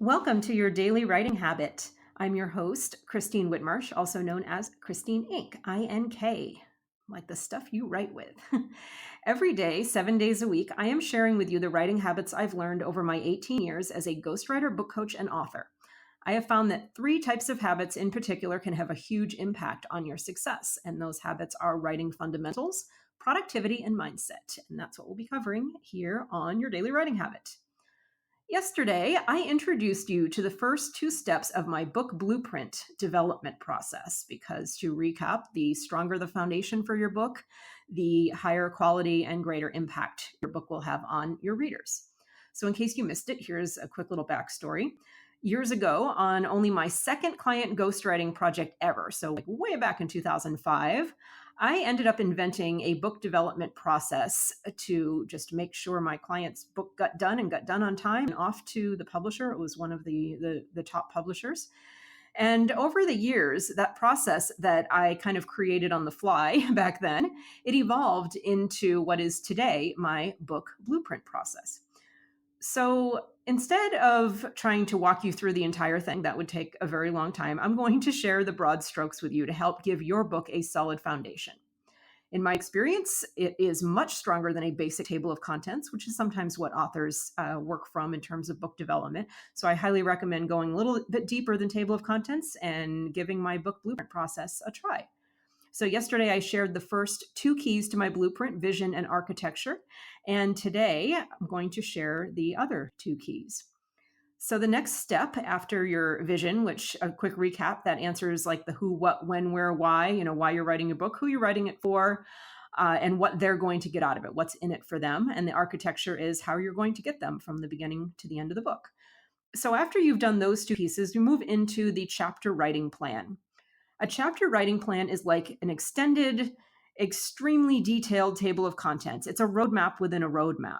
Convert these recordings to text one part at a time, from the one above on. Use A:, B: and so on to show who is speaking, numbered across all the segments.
A: Welcome to your daily writing habit. I'm your host, Christine Whitmarsh, also known as Christine Inc., INK, like the stuff you write with. Every day, 7 days a week, I am sharing with you the writing habits I've learned over my 18 years as a ghostwriter, book coach, and author. I have found that three types of habits in particular can have a huge impact on your success, and those habits are writing fundamentals, productivity, and mindset. And that's what we'll be covering here on your daily writing habit. Yesterday, I introduced you to the first two steps of my book blueprint development process because, to recap, the stronger the foundation for your book, the higher quality and greater impact your book will have on your readers. So, in case you missed it, here's a quick little backstory. Years ago, on only my second client ghostwriting project ever, so like way back in 2005, I ended up inventing a book development process to just make sure my client's book got done and got done on time and off to the publisher. It was one of the top publishers. And over the years, that process that I kind of created on the fly back then, it evolved into what is today my book blueprint process. So instead of trying to walk you through the entire thing, that would take a very long time, I'm going to share the broad strokes with you to help give your book a solid foundation. In my experience, it is much stronger than a basic table of contents, which is sometimes what authors work from in terms of book development. So I highly recommend going a little bit deeper than table of contents and giving my book blueprint process a try. So yesterday I shared the first two keys to my blueprint, vision and architecture. And today I'm going to share the other two keys. So the next step after your vision, which a quick recap, that answers like the who, what, when, where, why, why you're writing your book, who you're writing it for, and what they're going to get out of it, what's in it for them. And the architecture is how you're going to get them from the beginning to the end of the book. So after you've done those two pieces, you move into the chapter writing plan. A chapter writing plan is like an extended, extremely detailed table of contents. It's a roadmap within a roadmap.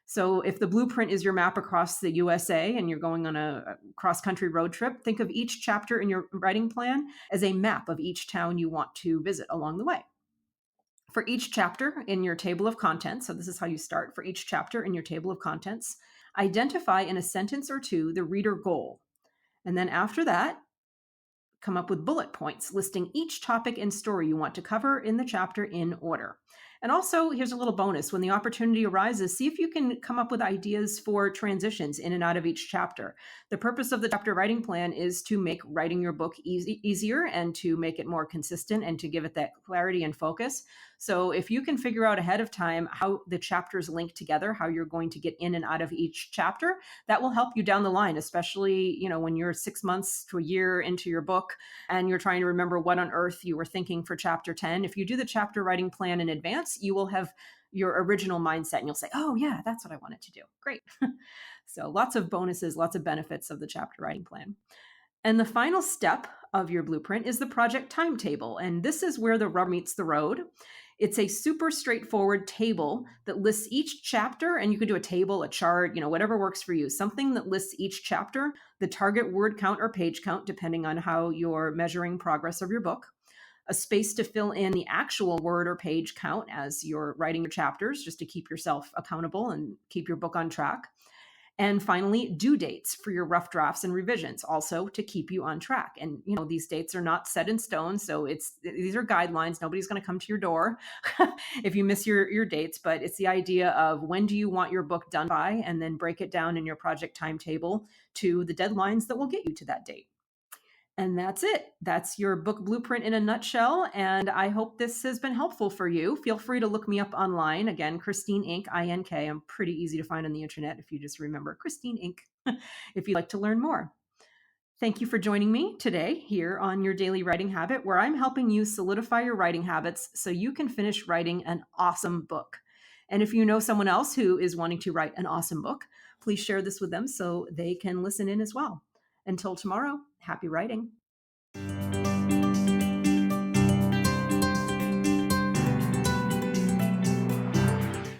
A: So if the blueprint is your map across the USA and you're going on a cross-country road trip, think of each chapter in your writing plan as a map of each town you want to visit along the way. For each chapter in your table of contents, so this is how you start, for each chapter in your table of contents, identify in a sentence or two the reader goal. And then after that, come up with bullet points listing each topic and story you want to cover in the chapter in order. And also, here's a little bonus. When the opportunity arises, see if you can come up with ideas for transitions in and out of each chapter. The purpose of the chapter writing plan is to make writing your book easier and to make it more consistent and to give it that clarity and focus. So if you can figure out ahead of time how the chapters link together, how you're going to get in and out of each chapter, that will help you down the line, especially, when you're 6 months to a year into your book and you're trying to remember what on earth you were thinking for chapter 10. If you do the chapter writing plan in advance, you will have your original mindset and you'll say, oh yeah, that's what I wanted to do. Great. So lots of bonuses, lots of benefits of the chapter writing plan. And the final step of your blueprint is the project timetable. And this is where the rubber meets the road. It's a super straightforward table that lists each chapter, and you can do a table, a chart, whatever works for you. Something that lists each chapter, the target word count or page count, depending on how you're measuring progress of your book, a space to fill in the actual word or page count as you're writing your chapters, just to keep yourself accountable and keep your book on track. And finally, due dates for your rough drafts and revisions, also to keep you on track. And, these dates are not set in stone. So these are guidelines. Nobody's going to come to your door if you miss your dates, but it's the idea of when do you want your book done by, and then break it down in your project timetable to the deadlines that will get you to that date. And that's it. That's your book blueprint in a nutshell. And I hope this has been helpful for you. Feel free to look me up online. Again, Christine Inc., INK. I'm pretty easy to find on the internet if you just remember Christine Inc. if you'd like to learn more. Thank you for joining me today here on Your Daily Writing Habit, where I'm helping you solidify your writing habits so you can finish writing an awesome book. And if you know someone else who is wanting to write an awesome book, please share this with them so they can listen in as well. Until tomorrow, happy writing.